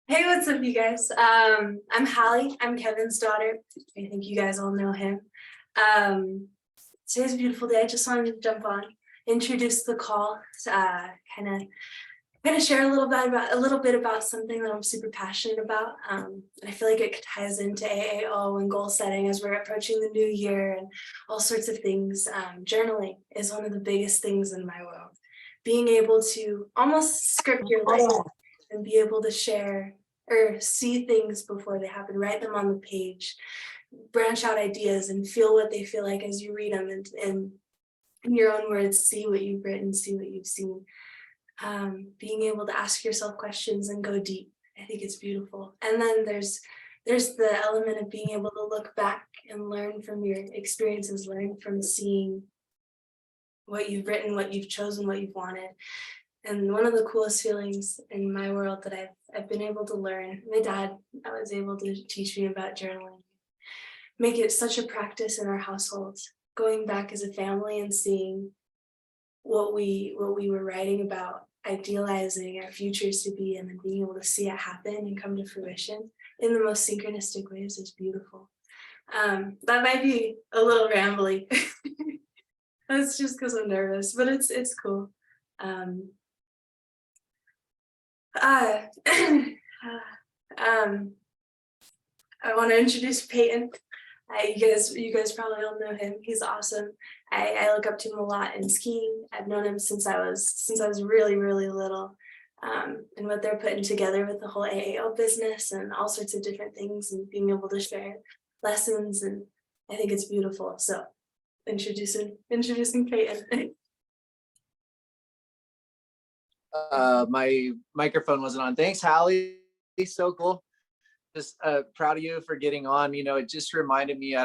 Hey, what's up, you guys? I'm Halli. I'm Kevin's daughter. I think you guys all know him. Um, Today's a beautiful day. I just wanted to jump on, introduce the call, kind of share a little bit about something that I'm super passionate about. And I feel like it ties into AAO and goal setting as we're approaching the new year and all sorts of things. Journaling is one of the biggest things in my world. Being able to almost script your life and be able to share or see things before they happen, write them on the page, branch out ideas and feel what they feel like as you read them, and in your own words, see what you've written, see what you've seen. Being able to ask yourself questions and go deep. I think it's beautiful. And then there's the element of being able to look back and learn from your experiences, learn from seeing what you've written, what you've chosen, what you've wanted. And one of the coolest feelings in my world that I've been able to learn, my dad was able to teach me about journaling, make it such a practice in our household, going back as a family and seeing what we were writing about, idealizing our futures to be, and then being able to see it happen and come to fruition in the most synchronistic ways is beautiful. That might be a little rambly. That's just because I'm nervous, but it's cool. Um, uh, um, I want to introduce Peyton. You guys probably all know him. He's awesome. I look up to him a lot in skiing. I've known him since I was really, really little. And what they're putting together with the whole AAO business and all sorts of different things and being able to share lessons, and I think it's beautiful. So introducing Peyton. My microphone wasn't on. Thanks, Halli. So cool. Just proud of you for getting on. You know, it just reminded me,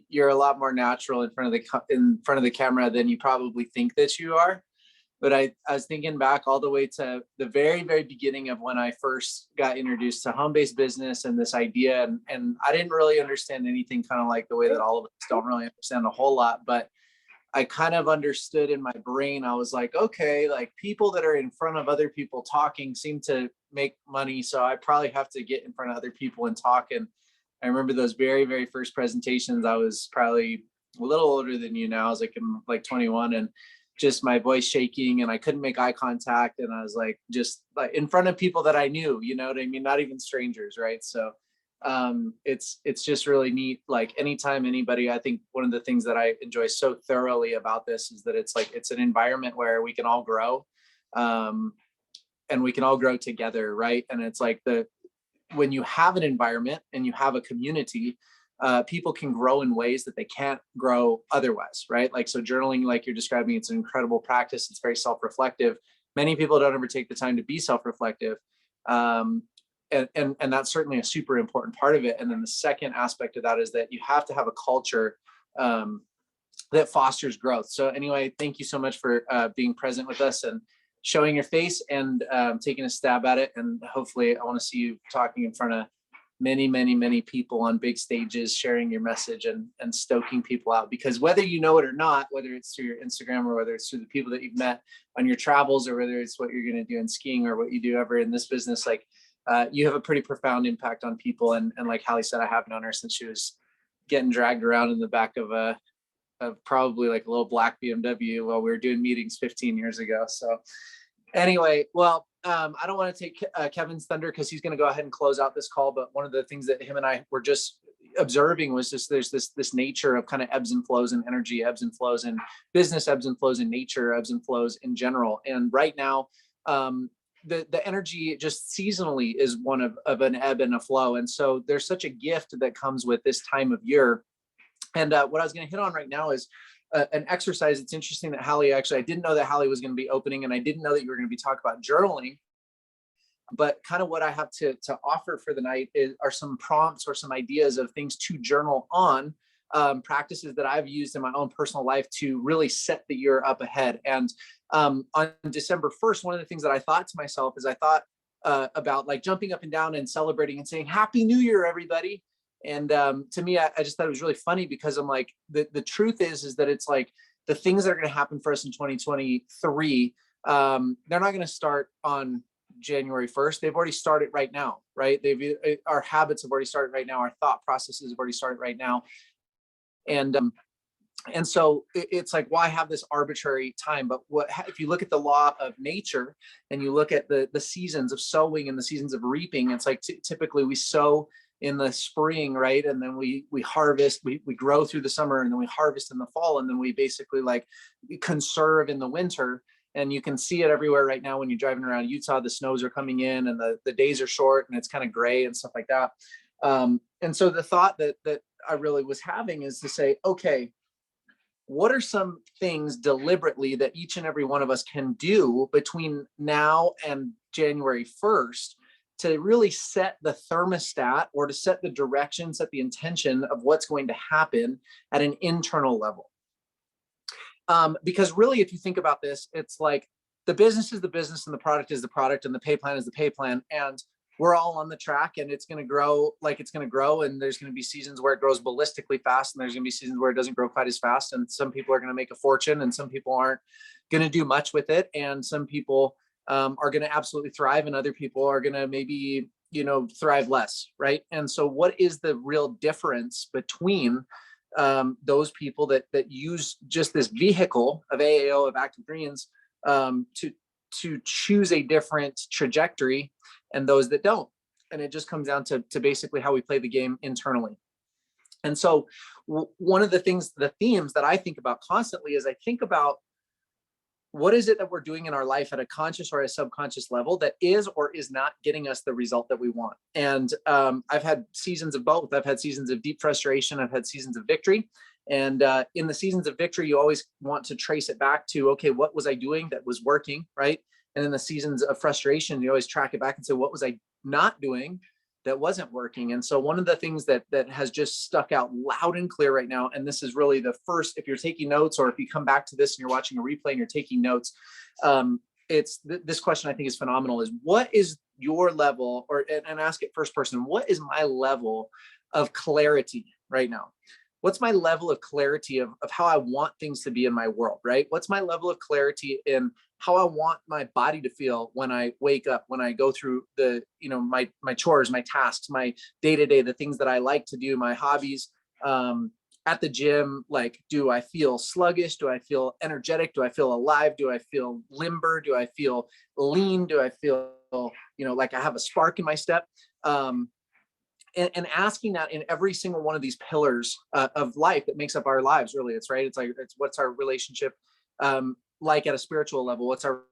you're a lot more natural in front of the camera than you probably think that you are. But I was thinking back all the way to the very, very beginning of when I first got introduced to home-based business and this idea. And I didn't really understand anything, kind of like the way that all of us don't really understand a whole lot. But I kind of understood in my brain. I was like, okay, like people that are in front of other people talking seem to make money. So I probably have to get in front of other people and talk. And I remember those very, very first presentations. I was probably a little older than you now. I was like 21, and just my voice shaking, and I couldn't make eye contact. And I was like, just like in front of people that I knew, you know what I mean? Not even strangers. Right. So it's just really neat. Like anytime anybody, I think one of the things that I enjoy so thoroughly about this is that it's an environment where we can all grow, and we can all grow together, right? And it's like when you have an environment and you have a community, people can grow in ways that they can't grow otherwise, right? Like, so journaling, like you're describing, it's an incredible practice. It's very self-reflective. Many people don't ever take the time to be self-reflective. And that's certainly a super important part of it. And then the second aspect of that is that you have to have a culture that fosters growth. So anyway, thank you so much for being present with us and showing your face and taking a stab at it. And hopefully I want to see you talking in front of many, many, many people on big stages, sharing your message and stoking people out. Because whether you know it or not, whether it's through your Instagram or whether it's through the people that you've met on your travels, or whether it's what you're going to do in skiing or what you do ever in this business, like you have a pretty profound impact on people. And like Halli said, I have known her since she was getting dragged around in the back of probably like a little black BMW while we were doing meetings 15 years ago. So anyway, well, I don't want to take Kevin's thunder because he's going to go ahead and close out this call. But one of the things that him and I were just observing was just there's this nature of kind of ebbs and flows in energy, ebbs and flows in business, ebbs and flows in nature, ebbs and flows in general. And right now, the energy just seasonally is one of an ebb and a flow. And so there's such a gift that comes with this time of year. And what I was going to hit on right now is an exercise. It's interesting that Halli, actually, I didn't know that Halli was going to be opening, and I didn't know that you were going to be talking about journaling. But kind of what I have to offer for the night are some prompts or some ideas of things to journal on, practices that I've used in my own personal life to really set the year up ahead. And on December 1st, one of the things that I thought to myself is I thought about like jumping up and down and celebrating and saying, Happy New Year, everybody. And to me, I just thought it was really funny because I'm like, the truth is that it's like the things that are going to happen for us in 2023, they're not going to start on January 1st. They've already started right now, right? Our habits have already started right now. Our thought processes have already started right now. And so it's like, why have this arbitrary time? But if you look at the law of nature and you look at the seasons of sowing and the seasons of reaping, it's like typically we sow in the spring, right? And then we harvest, we grow through the summer, and then we harvest in the fall, and then we basically like conserve in the winter. And you can see it everywhere right now when you're driving around Utah. The snows are coming in, and the days are short, and it's kind of gray and stuff like that. And so the thought that I really was having is to say, okay, what are some things deliberately that each and every one of us can do between now and January 1st to really set the thermostat, or to set the direction, set the intention of what's going to happen at an internal level? Because really, if you think about this, it's like the business is the business, and the product is the product, and the pay plan is the pay plan. And we're all on the track, and it's going to grow like it's going to grow. And there's going to be seasons where it grows ballistically fast, and there's going to be seasons where it doesn't grow quite as fast. And some people are going to make a fortune, and some people aren't going to do much with it. And some people are going to absolutely thrive, and other people are going to maybe, thrive less. Right. And so what is the real difference between those people that use just this vehicle of AAO, of active greens, to choose a different trajectory, and those that don't? And it just comes down to basically how we play the game internally. And so one of the themes that I think about constantly is I think about, what is it that we're doing in our life at a conscious or a subconscious level that is or is not getting us the result that we want? And I've had seasons of both. I've had seasons of deep frustration. I've had seasons of victory. And in the seasons of victory, you always want to trace it back to, okay, what was I doing that was working, right? And in the seasons of frustration, you always track it back and say, what was I not doing that wasn't working? And so one of the things that has just stuck out loud and clear right now, and this is really the first, if you're taking notes, or if you come back to this and you're watching a replay and you're taking notes, it's this question I think is phenomenal, is what is your level, and ask it first person, what is my level of clarity right now? What's my level of clarity of how I want things to be in my world, right? What's my level of clarity in how I want my body to feel when I wake up, when I go through the, my chores, my tasks, my day-to-day, the things that I like to do, my hobbies, at the gym? Like, do I feel sluggish? Do I feel energetic? Do I feel alive? Do I feel limber? Do I feel lean? Do I feel, like I have a spark in my step? And asking that in every single one of these pillars of life that makes up our lives, really. It's right. It's like, it's what's our relationship like at a spiritual level? What's our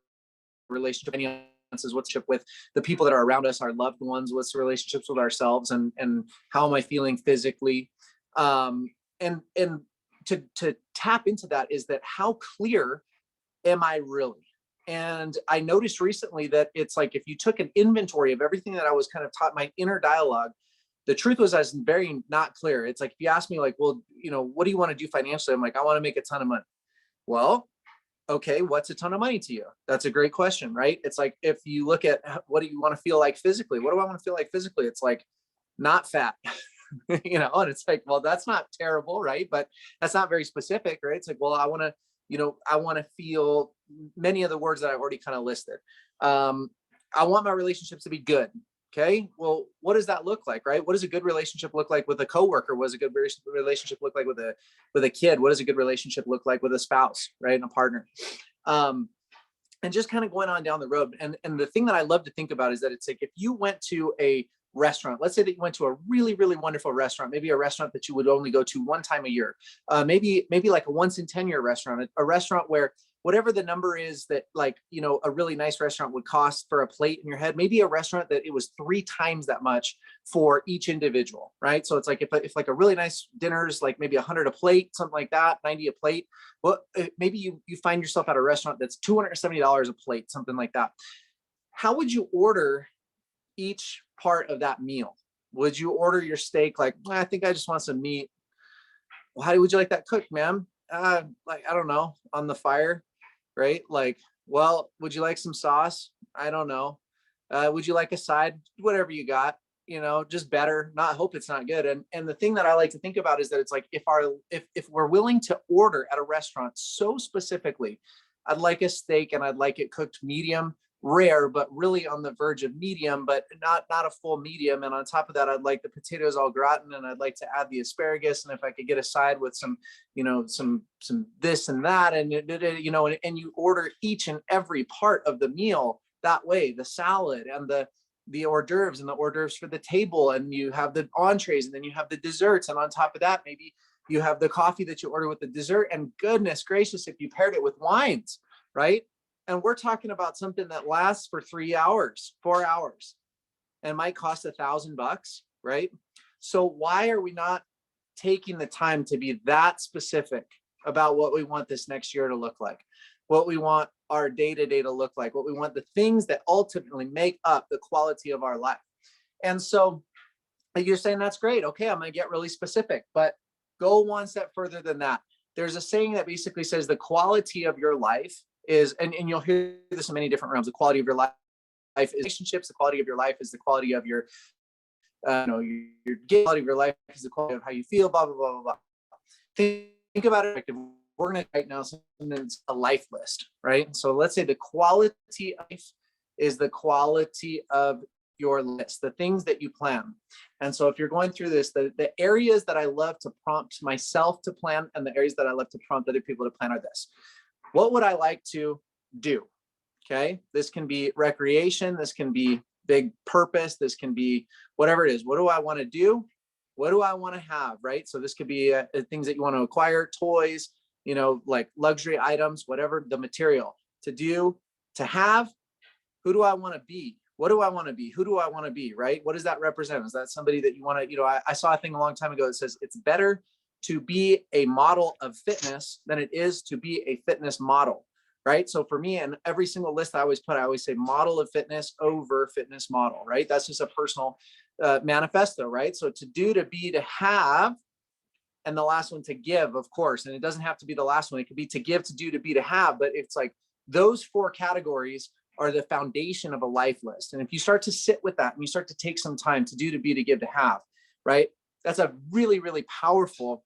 relationship? Any answers? What's with the people that are around us, our loved ones? What's the relationships with ourselves? And how am I feeling physically? And to tap into that is that, how clear am I really? And I noticed recently that it's like, if you took an inventory of everything that I was kind of taught, my inner dialogue, the truth was I was very not clear. It's like, if you ask me like, well, what do you want to do financially? I'm like, I want to make a ton of money. Well, okay, what's a ton of money to you? That's a great question, right? It's like, if you look at what do you want to feel like physically? What do I want to feel like physically? It's like, not fat, and it's like, well, that's not terrible, right? But that's not very specific, right? It's like, well, I want to feel many of the words that I've already kind of listed. I want my relationships to be good. Okay, well, what does that look like, right? What does a good relationship look like with a coworker? What does a good relationship look like with a kid? What does a good relationship look like with a spouse, right? And a partner. And just kind of going on down the road. And the thing that I love to think about is that it's like, if you went to a restaurant, let's say that you went to a really, really wonderful restaurant, maybe a restaurant that you would only go to one time a year, maybe like a once in 10 year restaurant, a restaurant where whatever the number is that, like, a really nice restaurant would cost for a plate in your head, maybe a restaurant that it was 3 times that much for each individual, right? So it's like, if like a really nice dinner is like maybe 100 a plate, something like that, 90 a plate. Well, maybe you find yourself at a restaurant that's $270 a plate, something like that. How would you order each part of that meal? Would you order your steak like, I think I just want some meat? Well, how would you like that cooked, ma'am? Like, I don't know, on the fire, right? Like, well, would you like some sauce? I don't know. Would you like a side? Whatever you got, just better. Not hope it's not good. And the thing that I like to think about is that it's like, if we're willing to order at a restaurant so specifically, I'd like a steak and I'd like it cooked medium rare, but really on the verge of medium, but not a full medium. And on top of that, I'd like the potatoes au gratin, and I'd like to add the asparagus. And if I could get a side with some, some this and that, and and you order each and every part of the meal that way, the salad and the hors d'oeuvres and the hors d'oeuvres for the table, and you have the entrees, and then you have the desserts, and on top of that, maybe you have the coffee that you order with the dessert, and goodness gracious, if you paired it with wines, right? And we're talking about something that lasts for 3 hours, 4 hours, and might cost $1,000, right? So why are we not taking the time to be that specific about what we want this next year to look like, what we want our day-to-day to look like, what we want the things that ultimately make up the quality of our life? And so you're saying, that's great. Okay, I'm going to get really specific, but go one step further than that. There's a saying that basically says the quality of your life is, and you'll hear this in many different realms, the quality of your life is relationships, the quality of your life is the quality of your, your quality of your life is the quality of how you feel, blah, blah, blah, blah, blah. Think about it. We're going to write now something that's a life list, right? So let's say the quality of life is the quality of your list, the things that you plan. And so if you're going through this, the areas that I love to prompt myself to plan and the areas that I love to prompt other people to plan are this. What would I like to do? Okay. This can be recreation. This can be big purpose. This can be whatever it is. What do I want to do? What do I want to have? Right. So this could be things that you want to acquire, toys, like luxury items, whatever the material. To do, to have. Who do I want to be? What do I want to be? Who do I want to be? Right. What does that represent? Is that somebody that you want to, I saw a thing a long time ago that says it's better to be a model of fitness than it is to be a fitness model. Right. So for me, and every single list I always say model of fitness over fitness model. Right. That's just a personal manifesto. Right. So to do, to be, to have, and the last one to give, of course. And it doesn't have to be the last one. It could be to give, to do, to be, to have. But it's like those 4 categories are the foundation of a life list. And if you start to sit with that and you start to take some time to do, to be, to give, to have, right? That's a really, really powerful,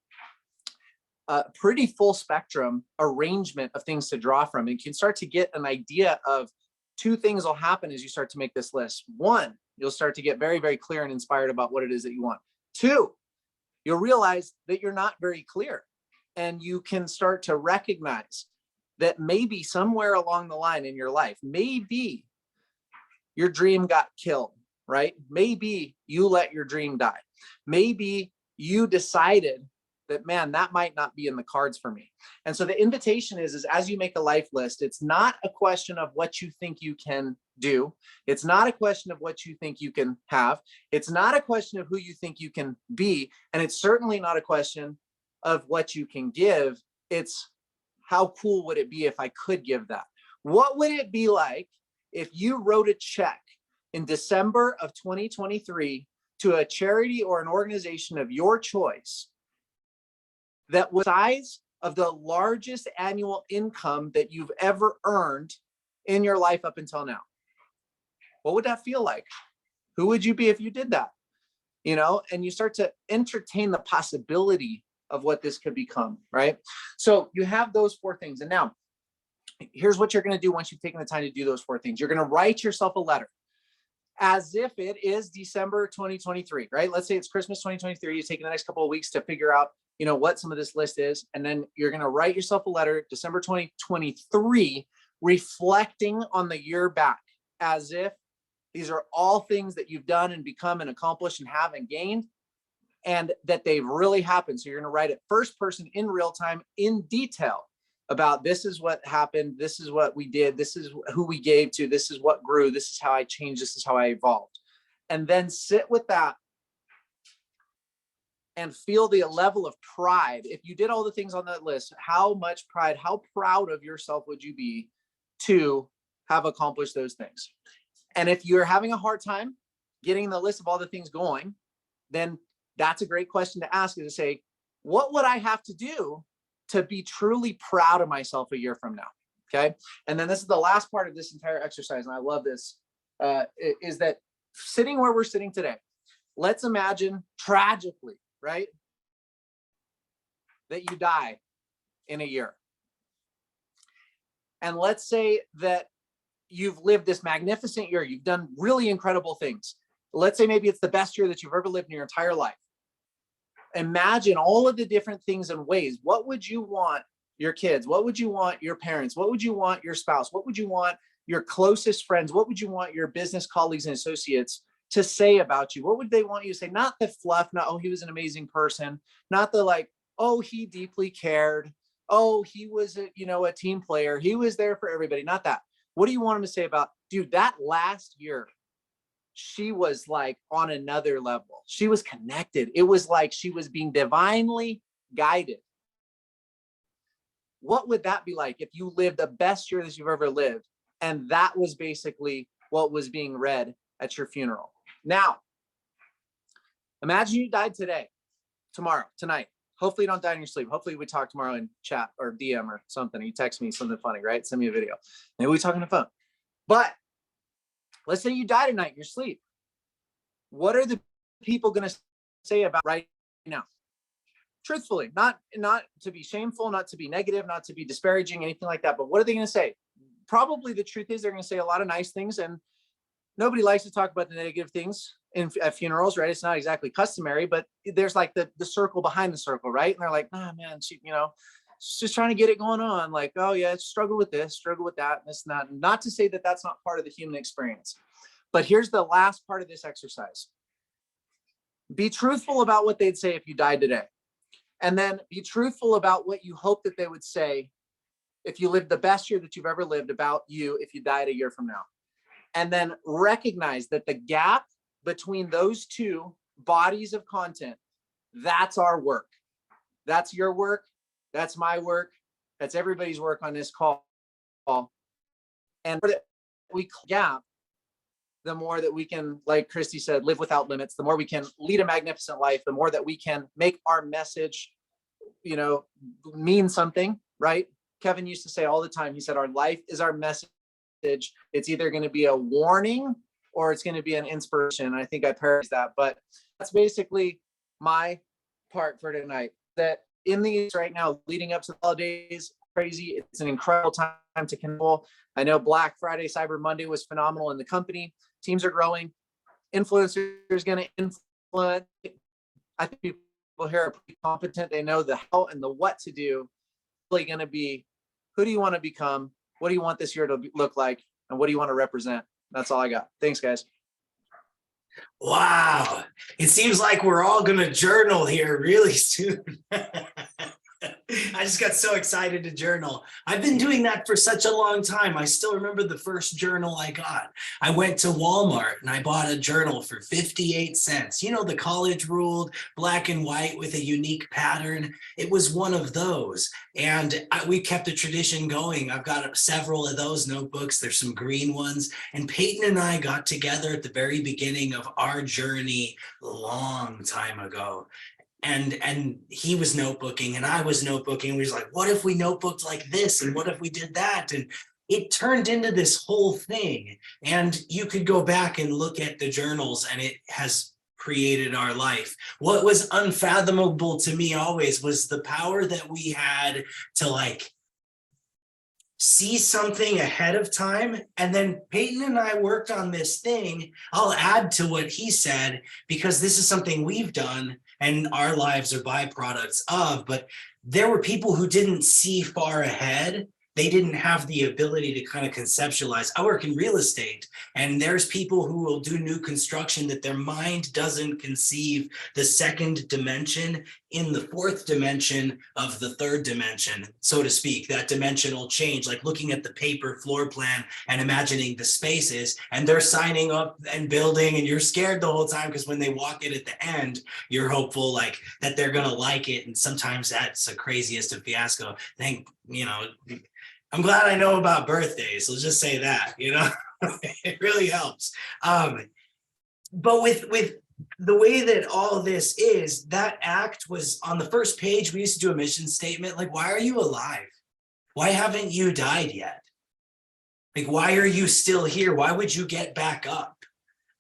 pretty full spectrum arrangement of things to draw from. And you can start to get an idea of 2 things will happen as you start to make this list. 1, you'll start to get very, very clear and inspired about what it is that you want. 2, you'll realize that you're not very clear, and you can start to recognize that maybe somewhere along the line in your life, maybe your dream got killed, right? Maybe you let your dream die. Maybe you decided that, man, that might not be in the cards for me. And so the invitation is as you make a life list, it's not a question of what you think you can do. It's not a question of what you think you can have. It's not a question of who you think you can be. And it's certainly not a question of what you can give. It's how cool would it be if I could give that? What would it be like if you wrote a check in December of 2023 to a charity or an organization of your choice that was the size of the largest annual income that you've ever earned in your life up until now? What would that feel like? Who would you be if you did that? And you start to entertain the possibility of what this could become, right? So you have those 4 things. And now here's what you're going to do once you've taken the time to do those 4 things. You're going to write yourself a letter as if it is December 2023, right? Let's say it's Christmas 2023. You're taking the next couple of weeks to figure out, what some of this list is. And then you're going to write yourself a letter, December 2023, reflecting on the year back as if these are all things that you've done and become and accomplished and have and gained, and that they've really happened. So you're going to write it first person in real time in detail about this is what happened. This is what we did. This is who we gave to. This is what grew. This is how I changed. This is how I evolved. And then sit with that and feel the level of pride. If you did all the things on that list, how much pride, how proud of yourself would you be to have accomplished those things? And if you're having a hard time getting the list of all the things going, then that's a great question to ask, is to say, what would I have to do to be truly proud of myself a year from now? Okay. And then this is the last part of this entire exercise. And I love this, is that sitting where we're sitting today, let's imagine tragically, right, that you die in a year. And let's say that you've lived this magnificent year. You've done really incredible things. Let's say maybe it's the best year that you've ever lived in your entire life. Imagine all of the different things and ways. What would you want your kids? What would you want your parents? What would you want your spouse? What would you want your closest friends? What would you want your business colleagues and associates to say about you? What would they want you to say? Not the fluff, not, oh, he was an amazing person. Not the like, oh, he deeply cared. Oh, he was a team player. He was there for everybody. Not that. What do you want him to say about, dude, that last year, she was like on another level. She was connected. It was like she was being divinely guided. What would that be like if you lived the best year that you've ever lived? And that was basically what was being read at your funeral. Now, imagine you died today, tomorrow, tonight. Hopefully you don't die in your sleep. Hopefully we talk tomorrow in chat or DM or something. You text me something funny, right? Send me a video. Maybe we talk on the phone. But let's say you die tonight in your sleep. What are the people going to say about right now? Truthfully, not to be shameful, not to be negative, not to be disparaging, anything like that. But what are they going to say? Probably the truth is they're going to say a lot of nice things, and nobody likes to talk about the negative things at funerals, right? It's not exactly customary, but there's like the circle behind the circle, right? And they're like, oh man, she's just trying to get it going on. Like, oh yeah, struggle with this, struggle with that, and this and that. Not to say that that's not part of the human experience. But here's the last part of this exercise. Be truthful about what they'd say if you died today. And then be truthful about what you hope that they would say if you lived the best year that you've ever lived about you if you died a year from now. And then recognize that the gap between those two bodies of content, that's our work. That's your work. That's my work. That's everybody's work on this call. And we gap, the more that we can, like Christy said, live without limits, the more we can lead a magnificent life, the more that we can make our message, mean something, right? Kevin used to say all the time, he said, our life is our message. It's either going to be a warning or it's going to be an inspiration. I think I paraphrased that, but that's basically my part for tonight. That in these right now, leading up to the holidays, crazy. It's an incredible time to control. I know Black Friday, Cyber Monday was phenomenal in the company. Teams are growing. Influencers going to influence. I think people here are pretty competent. They know the how and the what to do. Really going to be, who do you want to become? What do you want this year to look like? And what do you want to represent? That's all I got. Thanks, guys. Wow. It seems like we're all going to journal here really soon. I just got so excited to journal. I've been doing that for such a long time. I still remember the first journal I got. I went to Walmart and I bought a journal for 58 cents. The college ruled black and white with a unique pattern. It was one of those. And we kept a tradition going. I've got several of those notebooks. There's some green ones. And Peyton and I got together at the very beginning of our journey a long time ago. And he was notebooking and I was notebooking. We was like, what if we notebooked like this? And what if we did that? And it turned into this whole thing. And you could go back and look at the journals and it has created our life. What was unfathomable to me always was the power that we had to see something ahead of time. And then Peyton and I worked on this thing. I'll add to what he said, because this is something we've done and our lives are byproducts of, but there were people who didn't see far ahead. They didn't have the ability to kind of conceptualize. I work in real estate, and there's people who will do new construction that their mind doesn't conceive the second dimension in the fourth dimension of the third dimension, so to speak. That dimensional change, like looking at the paper floor plan and imagining the spaces, and they're signing up and building, and you're scared the whole time because when they walk in at the end, you're hopeful that they're gonna like it, and sometimes that's the craziest of fiasco. I'm glad I know about birthdays. Let's just say that, it really helps. But with the way that all this is, that act was on the first page. We used to do a mission statement. Why are you alive? Why haven't you died yet? Why are you still here? Why would you get back up?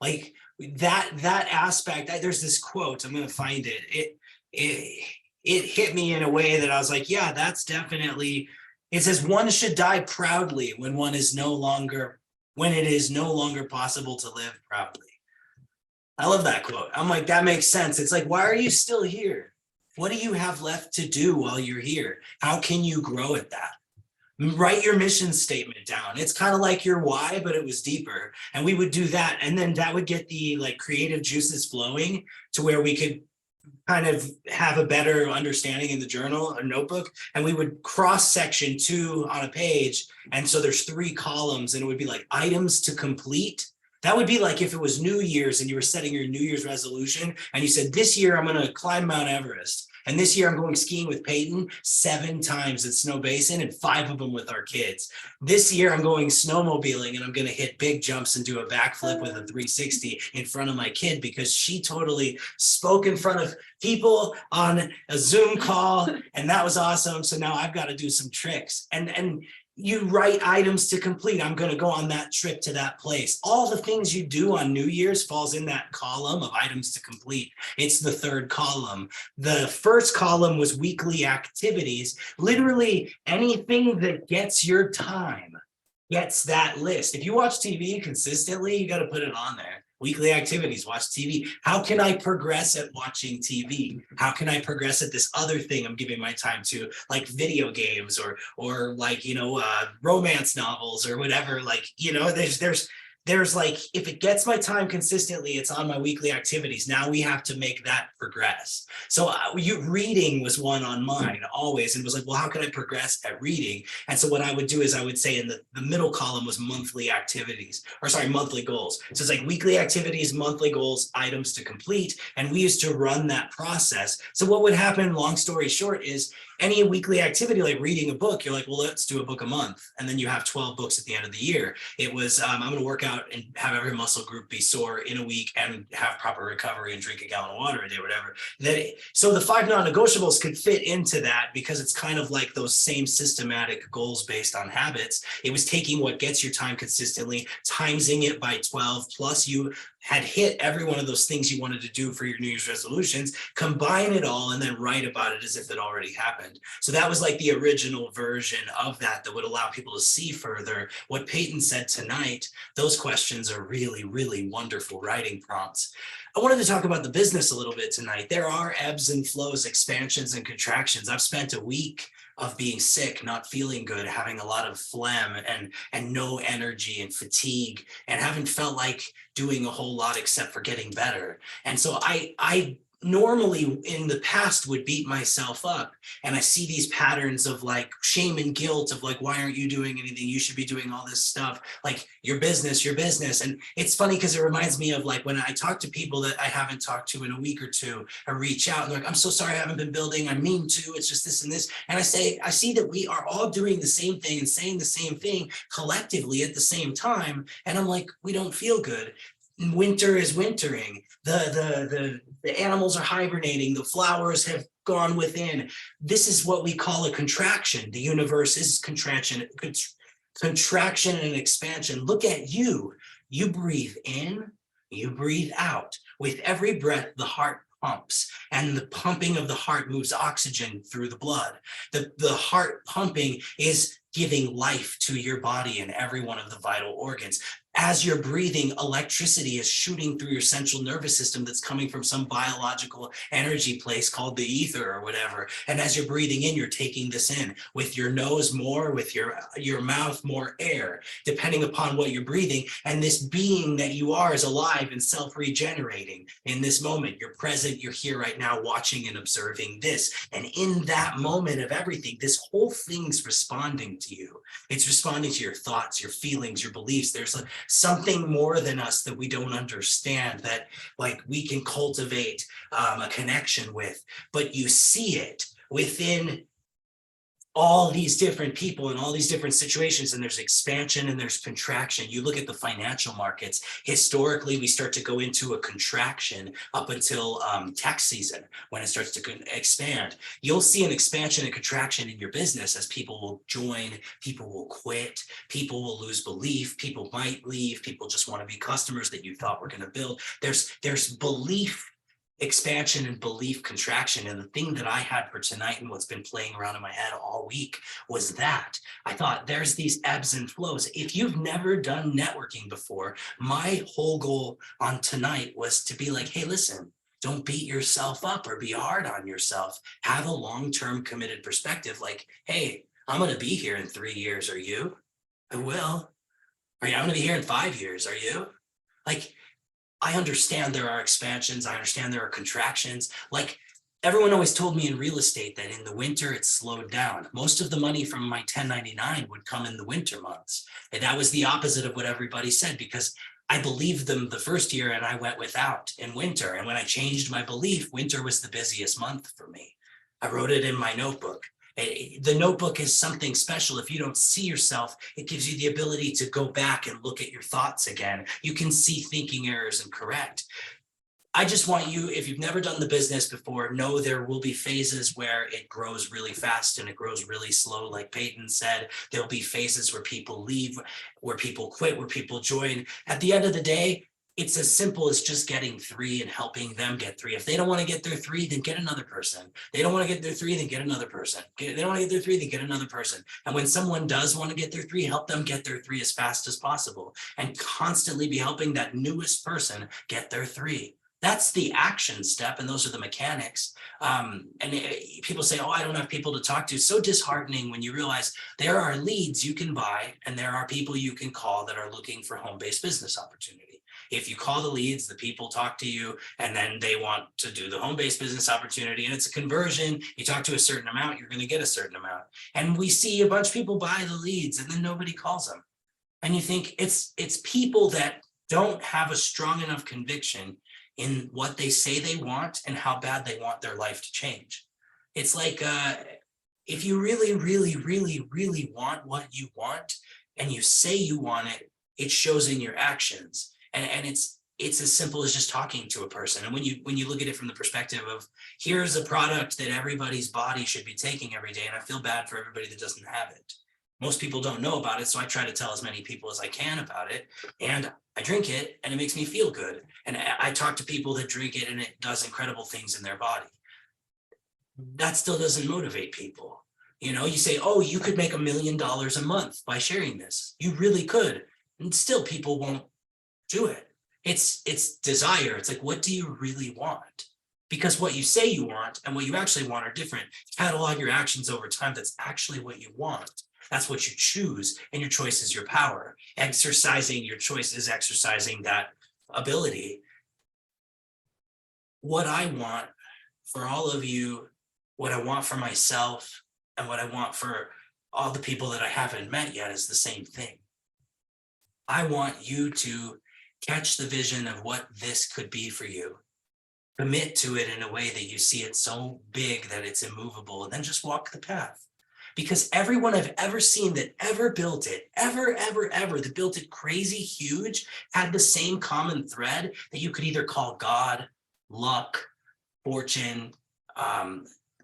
That aspect, there's this quote, I'm going to find it. It hit me in a way that I was like, yeah, that's definitely. It says, one should die proudly when one is no longer when it is no longer possible to live proudly. I love that quote. I'm like, that makes sense. It's like, why are you still here? What do you have left to do while you're here? How can you grow at that? Write your mission statement down. It's kind of like your why, but it was deeper. And we would do that. And then that would get the like creative juices flowing to where we could kind of have a better understanding in the journal or notebook. And we would cross section 2 on a page. And so there's 3 columns and it would be like items to complete. That would be like if it was New Year's and you were setting your New Year's resolution and you said, this year I'm going to climb Mount Everest. And this year I'm going skiing with Peyton 7 times at Snow Basin and 5 of them with our kids. This year I'm going snowmobiling and I'm going to hit big jumps and do a backflip with a 360 in front of my kid because she totally spoke in front of people on a Zoom call and that was awesome. So now I've got to do some tricks and you write items to complete. I'm going to go on that trip to that place. All the things you do on New Year's falls in that column of items to complete. It's the 3rd column. The 1st column was weekly activities. Literally anything that gets your time gets that list. If you watch TV consistently, you got to put it on there. Weekly activities, watch TV. How can I progress at watching TV? How can I progress at this other thing I'm giving my time to, like video games or like, romance novels or whatever, like, there's like, if it gets my time consistently, it's on my weekly activities. Now we have to make that progress. So reading was one on mine always. And it was like, well, how can I progress at reading? And so what I would do is I would say in the middle column was monthly activities, or sorry, monthly goals. So it's like weekly activities, monthly goals, items to complete. And we used to run that process. So what would happen, long story short, is any weekly activity like reading a book, you're like, well, let's do a book a month. And then you have 12 books at the end of the year. It was, I'm going to work out and have every muscle group be sore in a week and have proper recovery and drink a gallon of water a day, whatever. So the 5 non-negotiables could fit into that because it's kind of like those same systematic goals based on habits. It was taking what gets your time consistently, timesing it by 12, plus you had hit every one of those things you wanted to do for your New Year's resolutions, combine it all and then write about it as if it already happened. So that was like the original version of that would allow people to see further. What Peyton said tonight, those questions are really, really wonderful writing prompts. I wanted to talk about the business a little bit tonight. There are ebbs and flows, expansions and contractions. I've spent a week of being sick, not feeling good, having a lot of phlegm and no energy and fatigue, and haven't felt like doing a whole lot except for getting better. And so I normally in the past would beat myself up, and I see these patterns of like shame and guilt of like, why aren't you doing anything? You should be doing all this stuff, like your business. And it's funny because it reminds me of like when I talk to people that I haven't talked to in a week or two, I reach out and they're like, I'm so sorry I haven't been building. I mean to, it's just this and this. And I see that we are all doing the same thing and saying the same thing collectively at the same time. And I'm like, we don't feel good. Winter is wintering. The animals are hibernating. The flowers have gone within. This is what we call a contraction. The universe is contraction and expansion. Look at you. You breathe in, you breathe out. With every breath, the heart pumps, and the pumping of the heart moves oxygen through the blood. The heart pumping is giving life to your body and every one of the vital organs. As you're breathing, electricity is shooting through your central nervous system that's coming from some biological energy place called the ether or whatever. And as you're breathing in, you're taking this in with your nose more, with your mouth more air, depending upon what you're breathing. And this being that you are is alive and self-regenerating in this moment. You're present, you're here right now watching and observing this. And in that moment of everything, this whole thing's responding to you. It's responding to your thoughts, your feelings, your beliefs. There's something more than us that we don't understand that like we can cultivate a connection with, but you see it within all these different people and all these different situations, and there's expansion and there's contraction. You look at the financial markets, historically, we start to go into a contraction up until tax season when it starts to expand. You'll see an expansion and contraction in your business as people will join, people will quit, people will lose belief, people might leave, people just want to be customers that you thought were going to build. There's belief expansion and belief contraction. And the thing that I had for tonight and what's been playing around in my head all week was that I thought there's these ebbs and flows. If you've never done networking before, my whole goal on tonight was to be like, hey, listen, don't beat yourself up or be hard on yourself. Have a long-term committed perspective. Like, hey, I'm going to be here in 3 years. Are you? I will. Are you? I'm going to be here in 5 years. Are you? Like, I understand there are expansions. I understand there are contractions. Like, everyone always told me in real estate that in the winter it slowed down. Most of the money from my 1099 would come in the winter months. And that was the opposite of what everybody said, because I believed them the first year and I went without in winter. And when I changed my belief, winter was the busiest month for me. I wrote it in my notebook. The notebook is something special. If you don't see yourself, it gives you the ability to go back and look at your thoughts again. You can see thinking errors and correct. I just want you, if you've never done the business before, know there will be phases where it grows really fast and it grows really slow. Like Peyton said, there'll be phases where people leave, where people quit, where people join. At the end of the day, it's as simple as just getting 3 and helping them get 3. If they don't want to get their 3, then get another person. They don't want to get their 3, then get another person. They don't want to get their 3, then get another person. And when someone does want to get their 3, help them get their 3 as fast as possible and constantly be helping that newest person get their 3. That's the action step, and those are the mechanics. People say, oh, I don't have people to talk to. It's so disheartening when you realize there are leads you can buy and there are people you can call that are looking for home-based business opportunity. If you call the leads, the people talk to you, and then they want to do the home-based business opportunity, and it's a conversion. You talk to a certain amount, you're going to get a certain amount. And we see a bunch of people buy the leads, and then nobody calls them. And you think it's people that don't have a strong enough conviction in what they say they want and how bad they want their life to change. It's like, if you really, really, really, really want what you want, and you say you want it, it shows in your actions. And it's as simple as just talking to a person. And when you look at it from the perspective of, here's a product that everybody's body should be taking every day, and I feel bad for everybody that doesn't have it. Most people don't know about it, so I try to tell as many people as I can about it. And I drink it, and it makes me feel good. And I talk to people that drink it, and it does incredible things in their body. That still doesn't motivate people. You know, you say, oh, you could make $1 million a month by sharing this. You really could. And still people won't do it. It's desire. It's like, what do you really want? Because what you say you want and what you actually want are different. Catalog your actions over time. That's actually what you want. That's what you choose, and your choice is your power. Exercising your choice is exercising that ability. What I want for all of you, what I want for myself, and what I want for all the people that I haven't met yet is the same thing. I want you to catch the vision of what this could be for you. Commit to it in a way that you see it so big that it's immovable, and then just walk the path. Because everyone I've ever seen that ever built it, ever, that built it crazy huge, had the same common thread that you could either call God, luck, fortune,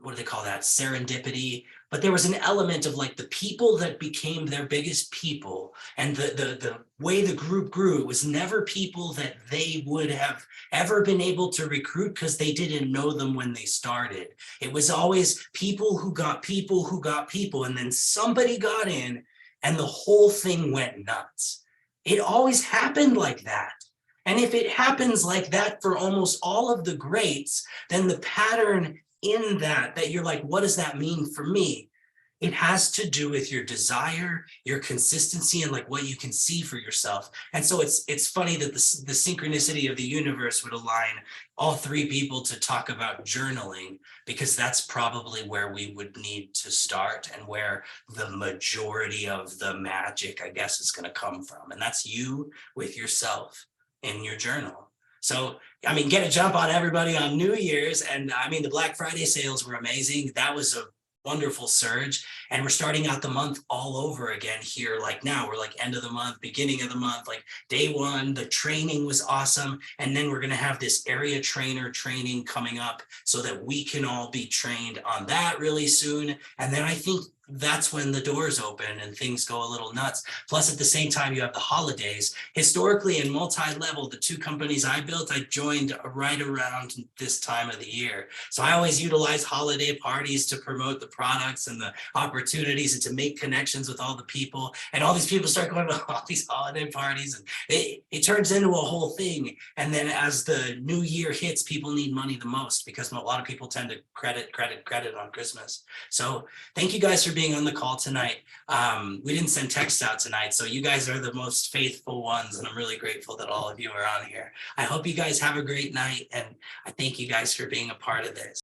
what do they call that? Serendipity. But there was an element of like the people that became their biggest people, and the way the group grew, it was never people that they would have ever been able to recruit because they didn't know them when they started. It was always people who got people who got people, and then somebody got in and the whole thing went nuts. It always happened like that. And if it happens like that for almost all of the greats, then the pattern in that you're like, what does that mean for me? It has to do with your desire, your consistency, and like what you can see for yourself. And so it's funny that the synchronicity of the universe would align all 3 people to talk about journaling, because that's probably where we would need to start and where the majority of the magic, I guess, is going to come from. And that's you with yourself in your journal. So, I mean, get a jump on everybody on New Year's. And I mean, the Black Friday sales were amazing. That was a wonderful surge. And we're starting out the month all over again here. Like now we're like end of the month, beginning of the month, like day 1, the training was awesome. And then we're going to have this area trainer training coming up so that we can all be trained on that really soon. And then I think that's when the doors open and things go a little nuts. Plus, at the same time, you have the holidays. Historically, in multi-level, the two companies I built, I joined right around this time of the year. So I always utilize holiday parties to promote the products and the opportunities and to make connections with all the people. And all these people start going to all these holiday parties, and it turns into a whole thing. And then as the new year hits, people need money the most because a lot of people tend to credit on Christmas. So thank you guys for being on the call tonight. We didn't send texts out tonight, so you guys are the most faithful ones, and I'm really grateful that all of you are on here. I hope you guys have a great night, and I thank you guys for being a part of this.